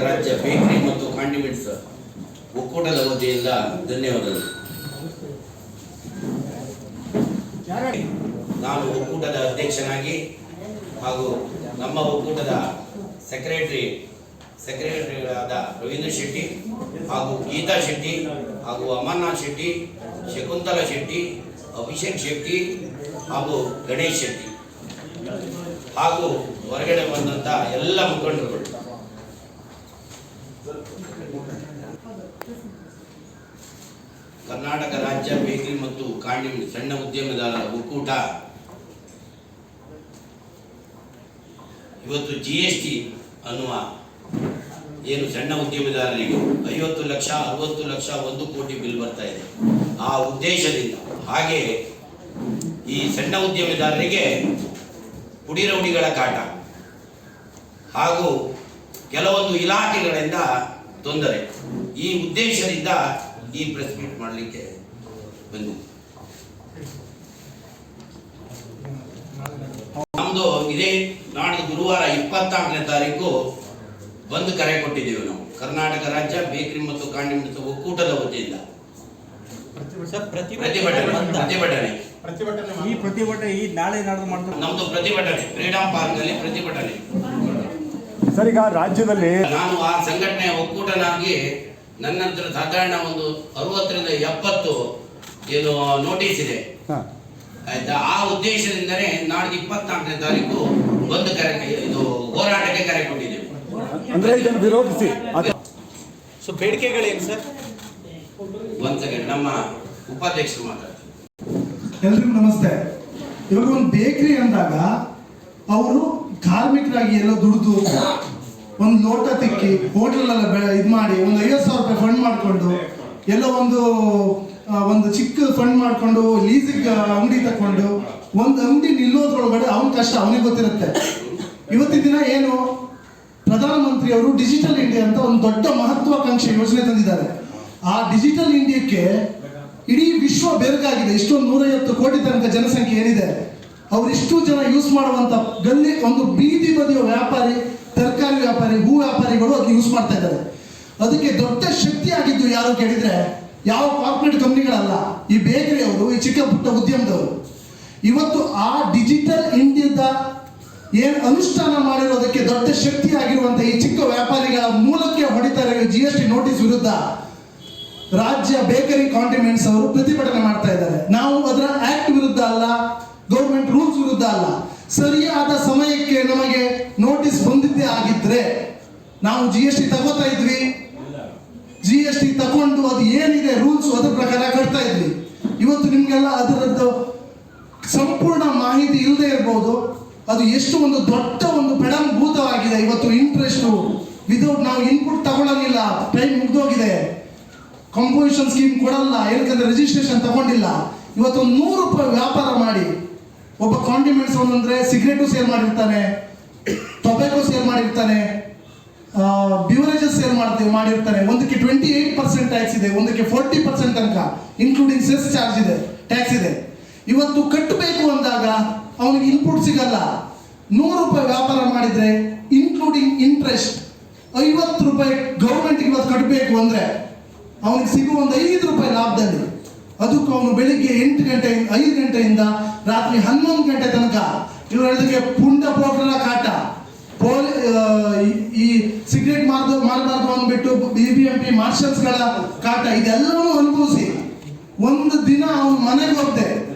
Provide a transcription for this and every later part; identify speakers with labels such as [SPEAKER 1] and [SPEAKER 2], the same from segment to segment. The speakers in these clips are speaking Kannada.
[SPEAKER 1] ರಾಜ್ಯ ಬೇಕರಿ ಮತ್ತು ಕಾಂಡಿಮೆಂಟ್ಸ್ ಒಕ್ಕೂಟದ ವತಿಯಿಂದ ಧನ್ಯವಾದಗಳು. ನಾನು ಒಕ್ಕೂಟದ ಅಧ್ಯಕ್ಷನಾಗಿ ಹಾಗೂ ನಮ್ಮ ಒಕ್ಕೂಟದ ಸೆಕ್ರೆಟರಿಗಳಾದ ರವೀಂದ್ರ ಶೆಟ್ಟಿ ಹಾಗೂ ಗೀತಾ ಶೆಟ್ಟಿ ಹಾಗೂ ಅಮರ್ನಾಥ್ ಶೆಟ್ಟಿ, ಶಕುಂತಲಾ ಶೆಟ್ಟಿ, ಅಭಿಷೇಕ್ ಶೆಟ್ಟಿ ಹಾಗೂ ಗಣೇಶ್ ಶೆಟ್ಟಿ ಹಾಗೂ ಹೊರಗಡೆ ಬಂದಂಥ ಎಲ್ಲ ಮುಖಂಡರುಗಳು, ಕರ್ನಾಟಕ ರಾಜ್ಯ ಬೇಕರಿ ಮತ್ತು ಕಾಂಡಿಮೆಂಟ್ ಸಣ್ಣ ಉದ್ಯಮದಾರರ ಒಕ್ಕೂಟ ಇವತ್ತು GST ಅನ್ನುವ ಏನು ಸಣ್ಣ ಉದ್ಯಮದಾರರಿಗೆ 50 ಲಕ್ಷ 60 ಲಕ್ಷ 1 ಕೋಟಿ ಬಿಲ್ ಬರ್ತಾ ಇದೆ. ಆ ಉದ್ದೇಶದಿಂದ ಹಾಗೆ ಈ ಸಣ್ಣ ಉದ್ಯಮದಾರರಿಗೆ ಪುಡಿರೌಡಿಗಳ ಕಾಟ ಹಾಗೂ ಕೆಲವೊಂದು ಇಲಾಖೆಗಳಿಂದ ತೊಂದರೆ, ಈ ಉದ್ದೇಶದಿಂದ ಈ ಪ್ರೆಸ್ ಮೀಟ್ ಮಾಡಲಿಕ್ಕೆ ಬಂದಿದೆ. ನಮ್ದು ಇದೇ ನಾಡ್ದು ಗುರುವಾರ 24ನೇ ತಾರೀಕು ಬಂದು ಕರೆ ಕೊಟ್ಟಿದ್ದೇವೆ ನಾವು ಕರ್ನಾಟಕ ರಾಜ್ಯ ಬೇಕರಿ ಮತ್ತು ಕಾಂಡಿಮೆಂಟ್ಸ್ ಒಕ್ಕೂಟದ ವತಿಯಿಂದ ಪ್ರತಿಭಟನೆ
[SPEAKER 2] ಈ ನಾಳೆ ನಾಡ್ದು ಮಾಡ್ತಾರೆ.
[SPEAKER 1] ನಮ್ದು ಪ್ರತಿಭಟನೆ ಫ್ರೀಡಂ ಪಾರ್ಕ್ ನಲ್ಲಿ ಪ್ರತಿಭಟನೆ.
[SPEAKER 2] ಸರ್, ಈಗ ರಾಜ್ಯದಲ್ಲಿ
[SPEAKER 1] ನಾನು ಆ ಸಂಘಟನೆಯ ಒಕ್ಕೂಟನಾಗಿ ನನ್ನ ಹತ್ರ ಸಾಧಾರಣ ಒಂದು 60ರಿಂದ 70 ಏನು ನೋಟಿಸ್ ಇದೆ ಆಯ್ತಾ. ಆ ಉದ್ದೇಶದಿಂದನೇ ನಾಡ್ದು 24ನೇ ತಾರೀಕು ಬಂದು ಇದು ಹೋರಾಟಕ್ಕೆ ಕರೆ ಕೊಟ್ಟಿದ್ದೇವೆ.
[SPEAKER 2] ಅಂದ್ರೆ ಇದನ್ನು ವಿರೋಧಿಸಿ
[SPEAKER 3] ಸೊ ಬೇಡಿಕೆಗಳೇನು ಸರ್?
[SPEAKER 1] ಒಂದ್ ಸೆಕೆಂಡ್, ನಮ್ಮ ಉಪಾಧ್ಯಕ್ಷರು ಮಾತಾಡ್ತಾರೆ.
[SPEAKER 4] ಎಲ್ರಿಗೂ ನಮಸ್ತೆ. ಇವಾಗ ಒಂದು ಬೇಕರಿ ಅಂದಾಗ ಅವರು ಕಾರ್ಮಿಕರಾಗಿ ಎಲ್ಲೋ ದುಡಿದು ಒಂದು ಲೋಟ ತಿಕ್ಕಿ ಹೋಟೆಲೆಲ್ಲ ಇದು ಮಾಡಿ ಒಂದು 50,000 ರೂಪಾಯಿ ಫಂಡ್ ಮಾಡಿಕೊಂಡು ಎಲ್ಲೋ ಒಂದು ಚಿಕ್ಕ ಫಂಡ್ ಮಾಡಿಕೊಂಡು ಲೀಸಿಗೆ ಅಂಗಡಿ ತಗೊಂಡು ಒಂದು ಅಂಗಡಿ ನಿಲ್ಲೋದ್ರೊಳಗಡೆ ಅವನ ಕಷ್ಟ ಅವನಿಗೆ ಗೊತ್ತಿರುತ್ತೆ. ಇವತ್ತಿನ ದಿನ ಏನು ಪ್ರಧಾನಮಂತ್ರಿ ಅವರು ಡಿಜಿಟಲ್ ಇಂಡಿಯಾ ಅಂತ ಒಂದು ದೊಡ್ಡ ಮಹತ್ವಾಕಾಂಕ್ಷೆ ಯೋಜನೆ ತಂದಿದ್ದಾರೆ. ಆ ಡಿಜಿಟಲ್ ಇಂಡಿಯಾಕ್ಕೆ ಇಡೀ ವಿಶ್ವ ಬೆರಗಾಗಿದೆ. ಇಷ್ಟೊಂದು 150 ಕೋಟಿ ತನಕ ಜನಸಂಖ್ಯೆ ಏನಿದೆ, ಅವರಿಷ್ಟು ಜನ ಯೂಸ್ ಮಾಡುವಂತ ಗಲ್ಲಿ ಒಂದು ಬೀದಿ ಬದಿಯ ವ್ಯಾಪಾರಿ, ತರಕಾರಿ ವ್ಯಾಪಾರಿ, ಹೂ ವ್ಯಾಪಾರಿಗಳು ಅದನ್ನ ಯೂಸ್ ಮಾಡ್ತಾ ಇದ್ದಾರೆ. ಅದಕ್ಕೆ ದೊಡ್ಡ ಶಕ್ತಿ ಆಗಿದ್ದು ಯಾರು ಕೇಳಿದ್ರೆ ಯಾವ ಕಾರ್ಪೊರೇಟ್ ಕಂಪ್ನಿಗಳಲ್ಲ, ಈ ಬೇಕರಿ ಅವರು, ಈ ಚಿಕ್ಕ ಪುಟ್ಟ ಉದ್ಯಮದವರು. ಇವತ್ತು ಆ ಡಿಜಿಟಲ್ ಇಂಡಿಯಾದ ಏನು ಅನುಷ್ಠಾನ ಮಾಡಿರೋದಕ್ಕೆ ದೊಡ್ಡ ಶಕ್ತಿ ಆಗಿರುವಂತಹ ಈ ಚಿಕ್ಕ ವ್ಯಾಪಾರಿಗಳ ಮೂಲಕ್ಕೆ ಹೊಡಿತಾ ಇರೋ GST ನೋಟಿಸ್ ವಿರುದ್ಧ ರಾಜ್ಯ ಬೇಕರಿ ಕಾಂಡಿಮೆಂಟ್ಸ್ ಅವರು ಪ್ರತಿಭಟನೆ ಮಾಡ್ತಾ ಇದ್ದಾರೆ. ನಾವು ಅದರ ಆಕ್ಟ್ ವಿರುದ್ಧ ಅಲ್ಲ, ಗೌರ್ಮೆಂಟ್ ರೂಲ್ಸ್ ವಿರುದ್ಧ ಅಲ್ಲ. ಸರಿಯಾದ ಸಮಯಕ್ಕೆ ನಮಗೆ ನೋಟಿಸ್ ಬಂದಿದ್ದೇ ಆಗಿದ್ರೆ ನಾವು GST ತಗೋತಾ ಇದ್ವಿ. GST ತಗೊಂಡು ಅದು ಏನಿದೆ ರೂಲ್ಸ್ ಅದ್ರ ಪ್ರಕಾರ ಕಟ್ತಾ ಇದ್ವಿ. ಇವತ್ತು ನಿಮ್ಗೆಲ್ಲ ಅದರದ್ದು ಸಂಪೂರ್ಣ ಮಾಹಿತಿ ಇಲ್ಲದೆ ಇರಬಹುದು. ಅದು ಎಷ್ಟು ಒಂದು ದೊಡ್ಡ ಒಂದು ಬೆಡಂಭೂತವಾಗಿದೆ. ಇವತ್ತು ಇಂಟ್ರೆಸ್ಟ್ ವಿದೌಟ್ ನಾವು ಇನ್ಪುಟ್ ತಗೊಳ್ಳಂಗಿಲ್ಲ, ಟೈಮ್ ಮುಗ್ದೋಗಿದೆ. ಕಂಪೋಸಿಷನ್ ಸ್ಕೀಮ್ ಕೊಡಲ್ಲ, ಏನಕ್ಕಂದ್ರೆ ರಿಜಿಸ್ಟ್ರೇಷನ್ ತಗೊಂಡಿಲ್ಲ. ಇವತ್ತು 100 ರೂಪಾಯಿ ವ್ಯಾಪಾರ ಮಾಡಿ ಒಬ್ಬ ಕಾಂಡಿಮೆಂಟ್ಸ್ ಅಂದ್ರೆ ಸಿಗರೇಟು ಸೇಲ್ ಮಾಡಿರ್ತಾನೆ, ಟೊಬ್ಯಾಕೋ ಸೇಲ್ ಮಾಡಿರ್ತಾನೆ, ಬಿವರೇಜಸ್ ಸೇಲ್ ಮಾಡಿರ್ತಾನೆ. ಒಂದಕ್ಕೆ 28% ಟ್ಯಾಕ್ಸ್ ಇದೆ, ಒಂದಕ್ಕೆ 40% ತನಕ ಇನ್ಕ್ಲೂಡಿಂಗ್ ಸೆಸ್ ಚಾರ್ಜ್ ಇದೆ, ಟ್ಯಾಕ್ಸ್ ಇದೆ. ಇವತ್ತು ಕಟ್ಟಬೇಕು ಅಂದಾಗ ಅವನಿಗೆ ಇನ್ಪುಟ್ ಸಿಗಲ್ಲ. 100 ರೂಪಾಯಿ ವ್ಯಾಪಾರ ಮಾಡಿದ್ರೆ ಇನ್ಕ್ಲೂಡಿಂಗ್ ಇಂಟ್ರೆಸ್ಟ್ 50 ರೂಪಾಯಿ ಗೌರ್ಮೆಂಟ್ಗೆ ಇವತ್ತು ಕಟ್ಟಬೇಕು ಅಂದ್ರೆ ಅವನಿಗೆ ಸಿಗುವ ಒಂದು 5 ರೂಪಾಯಿ ಲಾಭದಲ್ಲಿ. ಅದಕ್ಕೂ ಅವನು ಬೆಳಿಗ್ಗೆ 5 ಗಂಟೆಯಿಂದ ರಾತ್ರಿ 11 ಗಂಟೆ ತನಕ ಇವರು ಹೇಳಿದಕ್ಕೆ ಪುಂಡ ಪೋಟರ ಕಾಟ, ಈ ಸಿಗರೇಟ್ ಮಾಡಬಾರ್ದು ಅಂದ್ಬಿಟ್ಟು BBMP ಮಾರ್ಷಲ್ಸ್ಗಳ ಕಾಟ, ಇದೆಲ್ಲವೂ ಅನುಭವಿಸಿ ಒಂದು ದಿನ ಅವನ ಮನೆಗೆ ಹೋಗ್ದೆ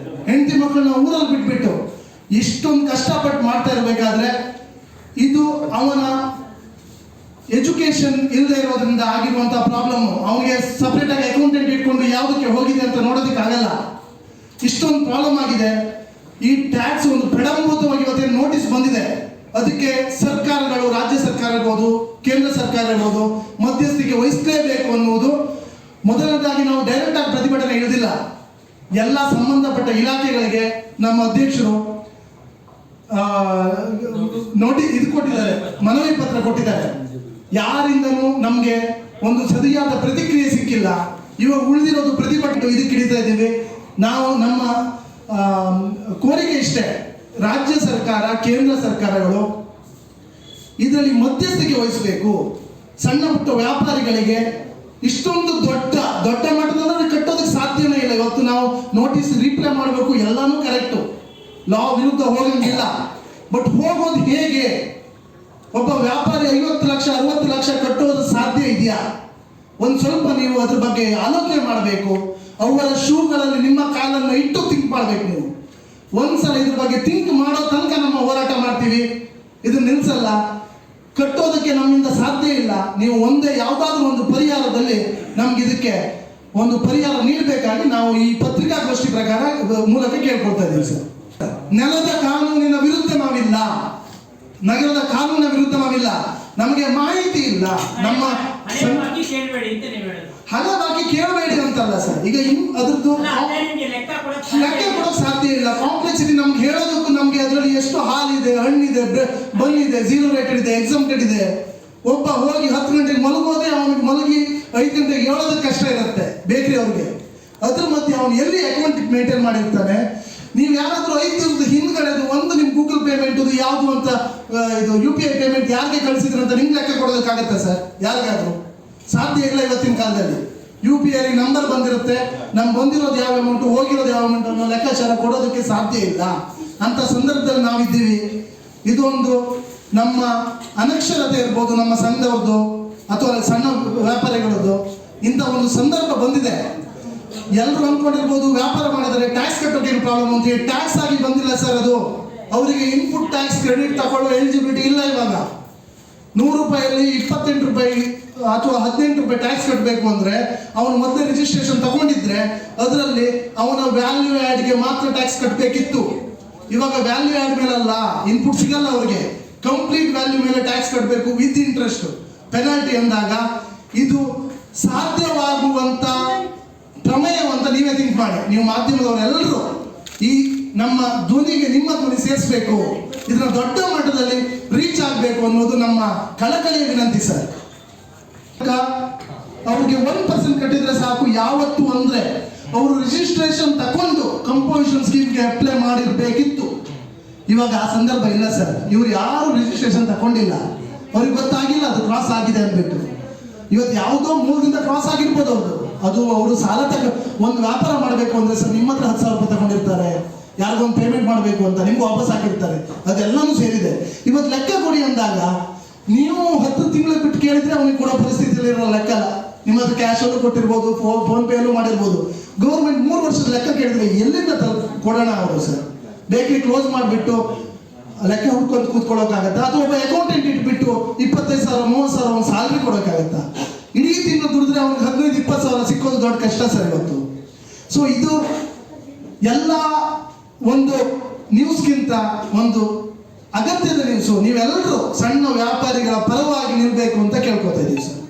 [SPEAKER 4] ಹೆಂಡತಿ ಮಕ್ಕಳನ್ನ ಊರಲ್ಲಿ ಬಿಟ್ಬಿಟ್ಟು ಇಷ್ಟೊಂದು ಕಷ್ಟಪಟ್ಟು ಮಾಡ್ತಾ ಇರಬೇಕಾದ್ರೆ ಇದು ಅವನ ಎಜುಕೇಶನ್ ಇಲ್ಲದೆ ಇರೋದ್ರಿಂದ ಆಗಿರುವಂತಹ ಪ್ರಾಬ್ಲಮ್. ಅವನಿಗೆ ಸಪ್ರೇಟ್ ಆಗಿ ಅಕೌಂಟೆಂಟ್ ಇಟ್ಕೊಂಡು ಯಾವುದಕ್ಕೆ ಹೋಗಿದೆ ಅಂತ ನೋಡೋದಕ್ಕೆ ಆಗಲ್ಲ. ಇಷ್ಟೊಂದು ಪ್ರಾಬ್ಲಮ್ ಆಗಿದೆ. ಈ ಟ್ಯಾಕ್ಸ್ ಒಂದು ಪ್ರಡಂಭೂತವಾಗಿ ಇವತ್ತೇನು ನೋಟಿಸ್ ಬಂದಿದೆ, ಅದಕ್ಕೆ ಸರ್ಕಾರಗಳು, ರಾಜ್ಯ ಸರ್ಕಾರ ಇರ್ಬೋದು, ಕೇಂದ್ರ ಸರ್ಕಾರ ಇರ್ಬೋದು, ಮಧ್ಯಸ್ಥಿಕೆ ವಹಿಸಲೇಬೇಕು ಅನ್ನುವುದು. ಮೊದಲನೇದಾಗಿ ನಾವು ಡೈರೆಕ್ಟ್ ಆಗಿ ಪ್ರತಿಭಟನೆ ಇಳಿದಿಲ್ಲ. ಎಲ್ಲ ಸಂಬಂಧಪಟ್ಟ ಇಲಾಖೆಗಳಿಗೆ ನಮ್ಮ ಅಧ್ಯಕ್ಷರು ಇದು ಕೊಟ್ಟಿದ್ದಾರೆ, ಮನವಿ ಪತ್ರ ಕೊಟ್ಟಿದ್ದಾರೆ. ಯಾರಿಂದನೂ ನಮಗೆ ಒಂದು ಸರಿಯಾದ ಪ್ರತಿಕ್ರಿಯೆ ಸಿಕ್ಕಿಲ್ಲ. ಇವಾಗ ಉಳಿದಿರೋದು ಪ್ರತಿಭಟನೆ ಇದಕ್ಕೆ ಹಿಡಿತಾ ಇದ್ದೀವಿ ನಾವು. ನಮ್ಮ ಕೋರಿಕೆ ಇಷ್ಟೇ, ರಾಜ್ಯ ಸರ್ಕಾರ, ಕೇಂದ್ರ ಸರ್ಕಾರಗಳು ಇದರಲ್ಲಿ ಮಧ್ಯಸ್ಥಿಕೆ ವಹಿಸಬೇಕು. ಸಣ್ಣ ಪುಟ್ಟ ವ್ಯಾಪಾರಿಗಳಿಗೆ ಇಷ್ಟೊಂದು ದೊಡ್ಡ ದೊಡ್ಡ ಮಟ್ಟದಲ್ಲಿ ಕಟ್ಟೋದಕ್ಕೆ ಸಾಧ್ಯನೇ ಇಲ್ಲ. ಇವತ್ತು ನಾವು ನೋಟಿಸ್ ರಿಪ್ಲೈ ಮಾಡಬೇಕು, ಎಲ್ಲಾನು ಕರೆಕ್ಟು, ಲಾ ವಿರುದ್ಧ ಹೋಗಂಗಿಲ್ಲ. ಬಟ್ ಹೋಗೋದು ಹೇಗೆ? ಒಬ್ಬ ವ್ಯಾಪಾರಿ 50 ಲಕ್ಷ 60 ಲಕ್ಷ ಕಟ್ಟೋದು ಸಾಧ್ಯ ಇದೆಯಾ? ಒಂದು ಸ್ವಲ್ಪ ನೀವು ಅದ್ರ ಬಗ್ಗೆ ಆಲೋಚನೆ ಮಾಡಬೇಕು. ಅವರ ಶೂಗಳಲ್ಲಿ ನಿಮ್ಮ ಕಾಲನ್ನು ಇಟ್ಟು ಥಿಂಕ್ ಮಾಡಬೇಕು. ನೀವು ಒಂದ್ಸಲ ಇದ್ರ ಬಗ್ಗೆ ಥಿಂಕ್ ಮಾಡೋ ತನಕ ನಮ್ಮ ಹೋರಾಟ ಮಾಡ್ತೀವಿ, ಇದು ನಿಲ್ಸಲ್ಲ. ಕಟ್ಟೋದಕ್ಕೆ ನಮ್ಮಿಂದ ಸಾಧ್ಯ ಇಲ್ಲ. ನೀವು ಒಂದೇ ಯಾವುದಾದ್ರೂ ಒಂದು ಪರಿಹಾರದಲ್ಲಿ ನಮ್ಗೆ ಇದಕ್ಕೆ ಒಂದು ಪರಿಹಾರ ನೀಡಬೇಕಾಗಿ ನಾವು ಈ ಪತ್ರಿಕಾಗೋಷ್ಠಿ ಪ್ರಕಾರ ಮೂಲಕ ಕೇಳ್ಕೊಳ್ತಾ ಇದ್ದೀವಿ ಸರ್. ನೆಲದ ಕಾನೂನಿನ ವಿರುದ್ಧ ನಾವಿಲ್ಲ, ನಗರದ ಕಾನೂನಿನ ವಿರುದ್ಧ ನಾವಿಲ್ಲ. ನಮಗೆ ಮಾಹಿತಿ ಇಲ್ಲ. ನಮ್ಮ ಹಣ ಬಾಕಿ ಕೇಳಬೇಡಿ ಅಂತಲ್ಲ ಸರ್. ಈಗ ಅದ್ರದ್ದು ಲೆಕ್ಕ ಕೊಡೋಕೆ ಸಾಧ್ಯ ಇಲ್ಲ. ಕಾಂಪ್ಲೆಕ್ಸಿಟಿ ನಮ್ಗೆ ಹೇಳೋದಕ್ಕೂ ನಮ್ಗೆ ಅದರಲ್ಲಿ ಎಷ್ಟು ಹಾಲಿದೆ, ಹಣ್ಣಿದೆ, ಬನ್ನಿದೆ, 0 ರೇಟೆಡ್ ಇದೆ, ಎಕ್ಸಮ್ಟೆಡ್ ಇದೆ. ಒಬ್ಬ ಹೋಗಿ 10 ಗಂಟೆಗೆ ಮಲಗೋದೇ ಅವನಿಗೆ ಮಲಗಿ 5 ಗಂಟೆಗೆ ಹೇಳೋದಕ್ಕೆ ಕಷ್ಟ ಇರುತ್ತೆ ಬೇಕ್ರಿ ಅವ್ರಿಗೆ. ಅದ್ರ ಮಧ್ಯೆ ಅವನು ಎಲ್ಲಿ ಅಕೌಂಟ್ ಮೇಂಟೈನ್ ಮಾಡಿರ್ತಾನೆ. ನೀವು ಯಾರಾದ್ರೂ 5 ದಿವಸದ ಹಿಂದ್ಗಡೆದು ಒಂದು ನಿಮ್ ಗೂಗಲ್ ಪೇಮೆಂಟ್ ಯಾವುದು ಅಂತ ಇದು UPI ಪೇಮೆಂಟ್ ಯಾರಿಗೆ ಕಳಿಸಿದ್ರು ಅಂತ ನಿಮ್ಗೆ ಲೆಕ್ಕ ಕೊಡೋದಕ್ಕಾಗತ್ತಾ ಸರ್? ಯಾರಿಗಾದ್ರೂ ಸಾಧ್ಯ ಇಲ್ಲ. ಇವತ್ತಿನ ಕಾಲದಲ್ಲಿ UPI ನಂಬರ್ ಬಂದಿರುತ್ತೆ, ನಮ್ಗೆ ಬಂದಿರೋದು ಯಾವ ಅಮೌಂಟ್, ಹೋಗಿರೋದು ಯಾವ ಅಮೌಂಟ್ ಅನ್ನೋ ಲೆಕ್ಕಾಚಾರ ಕೊಡೋದಕ್ಕೆ ಸಾಧ್ಯ ಇಲ್ಲ. ಅಂತ ಸಂದರ್ಭದಲ್ಲಿ ನಾವಿದ್ದೀವಿ. ಇದೊಂದು ನಮ್ಮ ಅನಕ್ಷರತೆ ಇರ್ಬೋದು, ನಮ್ಮ ಸಂಘದವ್ರದ್ದು ಅಥವಾ ಸಣ್ಣ ವ್ಯಾಪಾರಿಗಳದ್ದು ಇಂಥ ಒಂದು ಸಂದರ್ಭ ಬಂದಿದೆ. ಎಲ್ಲರೂ ಅಂದ್ಕೊಂಡಿರ್ಬೋದು ವ್ಯಾಪಾರ ಮಾಡಿದರೆ ಟ್ಯಾಕ್ಸ್ ಕಟ್ಟೋಕೆ ಏನು ಪ್ರಾಬ್ಲಮ್ ಅಂತ. ಟ್ಯಾಕ್ಸ್ ಆಗಿ ಬಂದಿಲ್ಲ ಸರ್. ಅದು ಅವರಿಗೆ ಇನ್ಪುಟ್ ಟ್ಯಾಕ್ಸ್ ಕ್ರೆಡಿಟ್ ತಗೊಳ್ಳೋ ಎಲಿಜಿಬಿಲಿಟಿ ಇಲ್ಲ. ಇವಾಗ 100 ರೂಪಾಯಲ್ಲಿ 28 ರೂಪಾಯಿ ಅಥವಾ 18 ರೂಪಾಯಿ ಟ್ಯಾಕ್ಸ್ ಕಟ್ಟಬೇಕು ಅಂದ್ರೆ ಅವನು ಮೊದಲೇ ರಿಜಿಸ್ಟ್ರೇಷನ್ ತಗೊಂಡಿದ್ರೆ ಅದರಲ್ಲಿ ಅವನ ವ್ಯಾಲ್ಯೂ ಆ್ಯಡ್ಗೆ ಮಾತ್ರ ಟ್ಯಾಕ್ಸ್ ಕಟ್ಟಬೇಕಿತ್ತು. ಇವಾಗ ವ್ಯಾಲ್ಯೂ ಆ್ಯಡ್ ಮೇಲಲ್ಲ, ಇನ್ಪುಟ್ ಸಿಗಲ್ಲ ಅವ್ರಿಗೆ, ಕಂಪ್ಲೀಟ್ ವ್ಯಾಲ್ಯೂ ಮೇಲೆ ಟ್ಯಾಕ್ಸ್ ಕಟ್ಟಬೇಕು ವಿತ್ ಇಂಟ್ರೆಸ್ಟ್ ಪೆನಾಲ್ಟಿ ಅಂದಾಗ ಇದು ಸಾಧ್ಯವಾಗುವಂತ ಪ್ರಮೇಯವಂತ ನೀವೇ ಥಿಂಕ್ ಮಾಡಿ. ನೀವು ಮಾಧ್ಯಮದವರೆಲ್ಲರೂ ಈ ನಮ್ಮ ಧ್ವನಿಗೆ ನಿಮ್ಮ ಧ್ವನಿ ಸೇರಿಸಬೇಕು, ಇದನ್ನ ದೊಡ್ಡ ಮಟ್ಟದಲ್ಲಿ ರೀಚ್ ಆಗಬೇಕು ಅನ್ನೋದು ನಮ್ಮ ಕಳಕಳಿಯ ವಿನಂತಿ ಸರ್. ಅವ್ರಿಗೆ 1% ಕಟ್ಟಿದ್ರೆ ಸಾಕು. ಯಾವತ್ತು ಅಂದ್ರೆ ಅವರು ರಿಜಿಸ್ಟ್ರೇಷನ್ ತಗೊಂಡು ಕಂಪೋಸಿಷನ್ ಸ್ಕೀಮ್ಗೆ ಅಪ್ಲೈ ಮಾಡಿರ್ಬೇಕಿತ್ತು. ಇವಾಗ ಆ ಸಂದರ್ಭ ಇಲ್ಲ ಸರ್. ಇವ್ರು ಯಾರು ರಿಜಿಸ್ಟ್ರೇಷನ್ ತಗೊಂಡಿಲ್ಲ, ಅವ್ರಿಗೆ ಗೊತ್ತಾಗಿಲ್ಲ ಅದು ಕ್ರಾಸ್ ಆಗಿದೆ ಅಂದ್ಬಿಟ್ಟು. ಇವತ್ತು ಯಾವುದೋ ಮೂಲದಿಂದ ಕ್ರಾಸ್ ಆಗಿರ್ಬೋದು ಅವ್ರದ್ದು. ಅದು ಅವರು ಸಾಲ ಒಂದು ವ್ಯಾಪಾರ ಮಾಡಬೇಕು ಅಂದ್ರೆ ಸರ್ ನಿಮ್ಮ ಹತ್ರ 10,000 ರೂಪಾಯಿ ತಗೊಂಡಿರ್ತಾರೆ, ಯಾರಿಗೊಂದು ಪೇಮೆಂಟ್ ಮಾಡಬೇಕು ಅಂತ ನಿಮ್ಗೆ ವಾಪಸ್ ಹಾಕಿರ್ತಾರೆ, ಅದೆಲ್ಲನೂ ಸೇರಿದೆ. ಇವತ್ತು ಲೆಕ್ಕ ಕೊಡಿ ಅಂದಾಗ ನೀವು 10 ತಿಂಗಳು ಬಿಟ್ಟು ಕೇಳಿದ್ರೆ ಅವನಿಗೆ ಕೊಡೋ ಪರಿಸ್ಥಿತಿಯಲ್ಲಿ ಇರೋ ಲೆಕ್ಕ ಅಲ್ಲ. ನಿಮ್ಮ ಹತ್ರ ಕ್ಯಾಶ್ ಅಲ್ಲೂ ಕೊಟ್ಟಿರ್ಬೋದು, ಫೋನ್ ಪೇ ಅಲ್ಲೂ ಮಾಡಿರ್ಬೋದು. ಗೌರ್ಮೆಂಟ್ 3 ವರ್ಷದ ಲೆಕ್ಕ ಕೇಳಿದ್ರೆ ಎಲ್ಲಿಂದ ಕೊಡೋಣ ಅವರು ಸರ್? ಬೇಕರಿ ಕ್ಲೋಸ್ ಮಾಡಿಬಿಟ್ಟು ಲೆಕ್ಕ ಹುಡ್ಕೊಂಡು ಕೂತ್ಕೊಳ್ಳೋಕ್ಕಾಗತ್ತಾ? ಅಥವಾ ಒಬ್ಬ ಅಕೌಂಟೆಂಟ್ ಇಟ್ಬಿಟ್ಟು 25,000 30,000 ಒಂದು ಸ್ಯಾಲ್ರಿ ಕೊಡೋಕ್ಕಾಗತ್ತಾ? ಇಡೀ ತಿಂಗಳು ದುಡಿದ್ರೆ ಅವ್ನಿಗೆ 15,000 20,000 ಸಿಕ್ಕೋದು ದೊಡ್ಡ ಕಷ್ಟ ಸರ್ ಇವತ್ತು. ಸೊ ಇದು ಎಲ್ಲ ಒಂದು ನ್ಯೂಸ್ಗಿಂತ ಒಂದು ಅಗತ್ಯದ ನ್ಯೂಸು. ನೀವೆಲ್ಲರೂ ಸಣ್ಣ ವ್ಯಾಪಾರಿಗಳ ಪರವಾಗಿ ನಿಲ್ಬೇಕು ಅಂತ ಕೇಳ್ಕೊತಾ ಇದ್ದೀವಿ ಸರ್.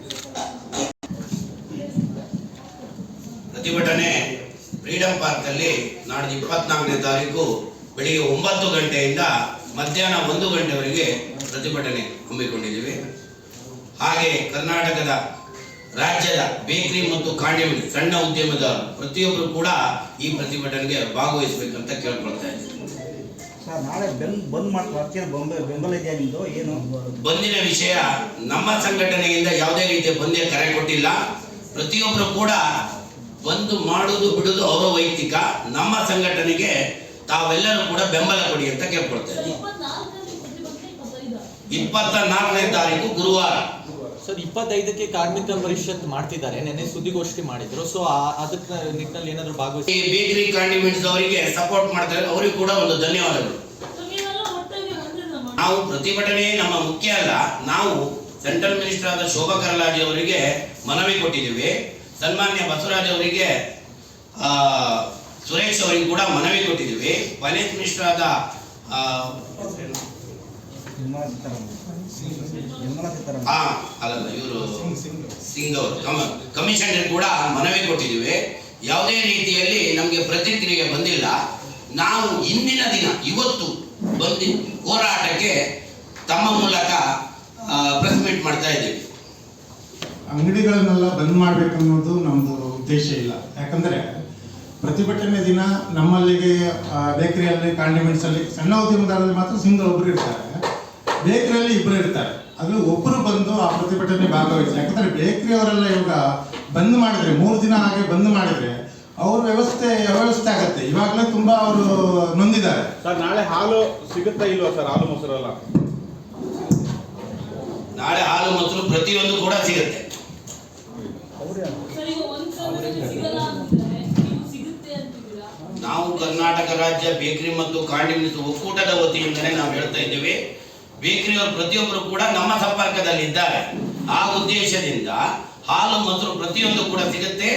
[SPEAKER 1] ಪ್ರತಿಭಟನೆ ಫ್ರೀಡಂ ಪಾರ್ಕ್ ಅಲ್ಲಿ ನಾಡ್ದು 24ನೇ ತಾರೀಕು ಬೆಳಿಗ್ಗೆ 9 ಗಂಟೆಯಿಂದ ಮಧ್ಯಾಹ್ನ 1 ಗಂಟೆವರೆಗೆ ಪ್ರತಿಭಟನೆ ಹಮ್ಮಿಕೊಂಡಿದ್ದೀವಿ. ಹಾಗೆ ಕರ್ನಾಟಕದ ರಾಜ್ಯದ ಬೇಕರಿ ಮತ್ತು ಕಾಂಡಿಮೆಂಟ್ ಸಣ್ಣ ಉದ್ಯಮದ ಪ್ರತಿಯೊಬ್ಬರು ಕೂಡ ಈ ಪ್ರತಿಭಟನೆಗೆ ಭಾಗವಹಿಸಬೇಕಂತ ಕೇಳ್ಕೊಳ್ತಾ ಇದ್ದೀವಿ.
[SPEAKER 5] ನಾಳೆ ಬಂದ್ ಮಾಡ್ತಾರೆ, ಬೆಂಬಲ ಇದೆಯಾ ನಿಮ್ದು? ಏನು
[SPEAKER 1] ಬಂದಿನ ವಿಷಯ ನಮ್ಮ ಸಂಘಟನೆಯಿಂದ ಯಾವುದೇ ರೀತಿಯ ಬಂದೇ ಕರೆ ಕೊಟ್ಟಿಲ್ಲ. ಪ್ರತಿಯೊಬ್ಬರು ಕೂಡ ಬಂದು ಮಾಡುವುದು ಬಿಡುವುದು ಅವರ ವೈಯಕ್ತಿಕ. ನಮ್ಮ ಸಂಘಟನೆಗೆ ತಾವೆಲ್ಲರೂ ಕೂಡ ಬೆಂಬಲ ಕೊಡಿ ಅಂತ ಕೇಳ್ಕೊಳ್ತಾ ಇದ್ದೀವಿ. 24ನೇ ತಾರೀಕು ಗುರುವಾರ
[SPEAKER 3] ಸರ್ 25ಕ್ಕೆ ಕಾರ್ಮಿಕ ಪರಿಷತ್ ಮಾಡ್ತಿದ್ದಾರೆ, ನೆನ್ನೆ ಸುದ್ದಿಗೋಷ್ಠಿ ಮಾಡಿದ್ರು. ಸೊ ಅದಕ್ಕೆ ನಿಟ್ಟಿನಲ್ಲಿ ಏನಾದ್ರು ಭಾಗವಹಿಸಿ
[SPEAKER 1] ಈ ಬೇಕರಿ ಕಾಂಡಿಮೆಂಟ್ಸ್ ಅವರಿಗೆ ಸಪೋರ್ಟ್ ಮಾಡ್ತಾರೆ, ಅವರಿಗೂ ಕೂಡ ಒಂದು ಧನ್ಯವಾದಗಳು. ನಾವು ಪ್ರತಿಭಟನೆ ನಮ್ಮ ಮುಖ್ಯ ಅಲ್ಲ. ನಾವು ಸೆಂಟ್ರಲ್ ಮಿನಿಸ್ಟರ್ ಆದ ಶೋಭಾ ಕರಂದ್ಲಾಜೆ ಅವರಿಗೆ ಮನವಿ ಕೊಟ್ಟಿದ್ದೀವಿ. ಸನ್ಮಾನ್ಯ ಬಸವರಾಜ್ ಅವರಿಗೆ ಸುರೇಶ್ ಅವರಿಗೆ ಕೂಡ ಮನವಿ ಕೊಟ್ಟಿದ್ದೀವಿ. ಫೈನಾನ್ಸ್ ಮಿನಿಸ್ಟರ್ ಆದ ಅಲ್ಲಲ್ಲ ಇವರು ಸಿಂಗ್ ಅವರು ಕಮಿಷನರ್ ಕೂಡ ಮನವಿ ಕೊಟ್ಟಿದ್ದೀವಿ. ಯಾವುದೇ ರೀತಿಯಲ್ಲಿ ನಮಗೆ ಪ್ರತಿಕ್ರಿಯೆ ಬಂದಿಲ್ಲ. ನಾವು ಇಂದಿನ ದಿನ ಇವತ್ತು ಬಂದು ಹೋರಾಟಕ್ಕೆ ತಮ್ಮ ಮೂಲಕ ಪ್ರೆಸ್ ಮೀಟ್ ಮಾಡ್ತಾ ಇದ್ದೀವಿ.
[SPEAKER 6] ಅಂಗಡಿಗಳನ್ನೆಲ್ಲ ಬಂದ್ ಮಾಡ್ಬೇಕು ಅನ್ನೋದು ನಮ್ದು ಉದ್ದೇಶ ಇಲ್ಲ. ಯಾಕಂದ್ರೆ ಪ್ರತಿಭಟನೆ ದಿನ ನಮ್ಮಲ್ಲಿಗೆ ಬೇಕರಿಯಲ್ಲಿ ಕಾಂಡಿಮೆಂಟ್ಸ್ ಅಲ್ಲಿ ಸಣ್ಣ ಉದ್ಯಮದಾರರಲ್ಲಿ ಮಾತ್ರ ಸಿಂಗಲ್ ಒಬ್ರು ಇರ್ತಾರೆ, ಬೇಕರಿಯಲ್ಲಿ ಇಬ್ರು ಇರ್ತಾರೆ. ಅದು ಒಬ್ಬರು ಬಂದು ಆ ಪ್ರತಿಭಟನೆ ಭಾಗವಹಿಸಿ, ಯಾಕಂದ್ರೆ ಬೇಕರಿ ಅವರೆಲ್ಲ ಇವಾಗ ಬಂದ್ ಮಾಡಿದ್ರೆ 3 ದಿನ ಹಾಗೆ ಬಂದ್ ಮಾಡಿದ್ರೆ ಅವ್ರ ಅವ್ಯವಸ್ಥೆ ಆಗತ್ತೆ. ಇವಾಗಲೇ ತುಂಬಾ ಅವರು ನೊಂದಿದ್ದಾರೆ.
[SPEAKER 7] ಸರ್ ನಾಳೆ ಹಾಲು ಸಿಗುತ್ತಾ ಇಲ್ವಾ ಸರ್? ಹಾಲು ಮೊಸರಲ್ಲ
[SPEAKER 1] ನಾಳೆ ಹಾಲು ಮೊಸರು ಪ್ರತಿಯೊಂದು ಕೂಡ ಸಿಗುತ್ತೆ. ನಾವು ಕರ್ನಾಟಕ ರಾಜ್ಯ ಬೇಕರಿ ಮತ್ತು ಕಾಂಡಿಮೆಂಟ್ಸ್ ಒಕ್ಕೂಟದ ವತಿಯಿಂದಲೇ ನಾವು ಹೇಳ್ತಾ ಇದ್ದೇವೆ, ಬೇಕರಿಯವರು ಪ್ರತಿಯೊಬ್ಬರು ಕೂಡ ನಮ್ಮ ಸಂಪರ್ಕದಲ್ಲಿ ಇದ್ದಾರೆ. ಆ ಉದ್ದೇಶದಿಂದ ಹಾಲು ಮೊಸರು ಪ್ರತಿಯೊಂದು ಕೂಡ ಸಿಗುತ್ತೆ.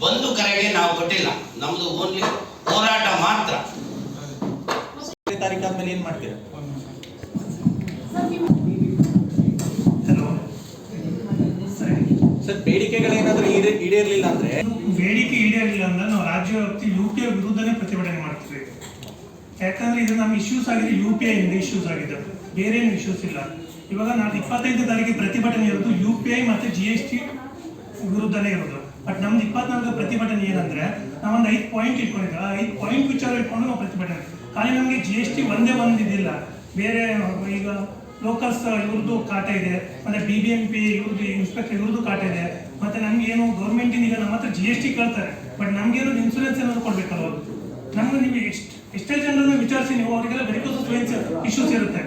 [SPEAKER 1] ಒಂದು ಕರೆಗೆ ನಾವು ಕೊಟ್ಟಿಲ್ಲ, ನಮ್ದು ಓನ್ಲಿ ಹೋರಾಟ ಮಾತ್ರ.
[SPEAKER 3] ತಾರೀಕು ಆದ್ಮೇಲೆ ಏನ್ ಮಾಡ್ತೀರಾ? ಸರ್ ಬೇಡಿಕೆಗಳೇನಾದ್ರೂ ಈಡೇರ್ಲಿಲ್ಲ ಅಂದ್ರೆ?
[SPEAKER 8] ಬೇಡಿಕೆ ಈಡೇರಲಿಲ್ಲ ಅಂದ್ರೆ ನಾವು ರಾಜ್ಯ ವ್ಯಾಪ್ತಿ UPI ವಿರುದ್ಧನೇ ಪ್ರತಿಭಟನೆ ಮಾಡ್ತೀವಿ. ಯಾಕಂದ್ರೆ ಇದು ನಮ್ಮ ಇಶ್ಯೂಸ್ ಆಗಿದೆ, UPI ಇಂದ ಇಶ್ಯೂಸ್ ಆಗಿದೆ, ಬೇರೆ ಏನು ಇಶ್ಯೂಸ್ ಇಲ್ಲ. ಇವಾಗ ನಾವು 25ನೇ ತಾರೀಕಿಗೆ ಪ್ರತಿಭಟನೆ ಇರೋದು UPI ಮತ್ತೆ GST ವಿರುದ್ಧನೇ ಇರೋದು. ಬಟ್ ನಮ್ದು 24 ಪ್ರತಿಭಟನೆ ಏನಂದ್ರೆ ನಾವೊಂದು 5 ಪಾಯಿಂಟ್ ಇಟ್ಕೊಂಡಿದ್ದೆ. ಆ 5 ಪಾಯಿಂಟ್ ವಿಚಾರ ಇಟ್ಕೊಂಡು ನಾವು ಪ್ರತಿಭಟನೆ. ಖಾಲಿ ನಮಗೆ GST ಒಂದೇ ಇದಿಲ್ಲ, ಬೇರೆ ಈಗ ಲೋಕಲ್ಸ್ ಇವ್ರದ್ದು ಕಾಟ ಇದೆ, ಮತ್ತೆ BBMP ಇವ್ರದ್ದು ಇನ್ಸ್ಪೆಕ್ಟರ್ ಇವ್ರದ್ದು ಕಾಟ ಇದೆ. ಮತ್ತೆ ನಮ್ಗೆ ಏನು ಗೌರ್ಮೆಂಟ್ ಈಗ ನಮ್ಮ ಹತ್ರ GST ಕೇಳ್ತಾರೆ, ಬಟ್ ನಮ್ಗೆ ಏನೋ ಇನ್ಸೂರೆನ್ಸ್ ಏನಾದ್ರು ಕೊಡ್ಬೇಕಲ್ವ. ನಮ್ಗೆ ನೀವು ಎಷ್ಟೇ ಜನರನ್ನು ವಿಚಾರಿಸಿ ನೀವು ಅವರಿಗೆಲ್ಲ ಮೆಡಿಕಲ್ ಇಶ್ಯೂಸ್ ಇರುತ್ತೆ.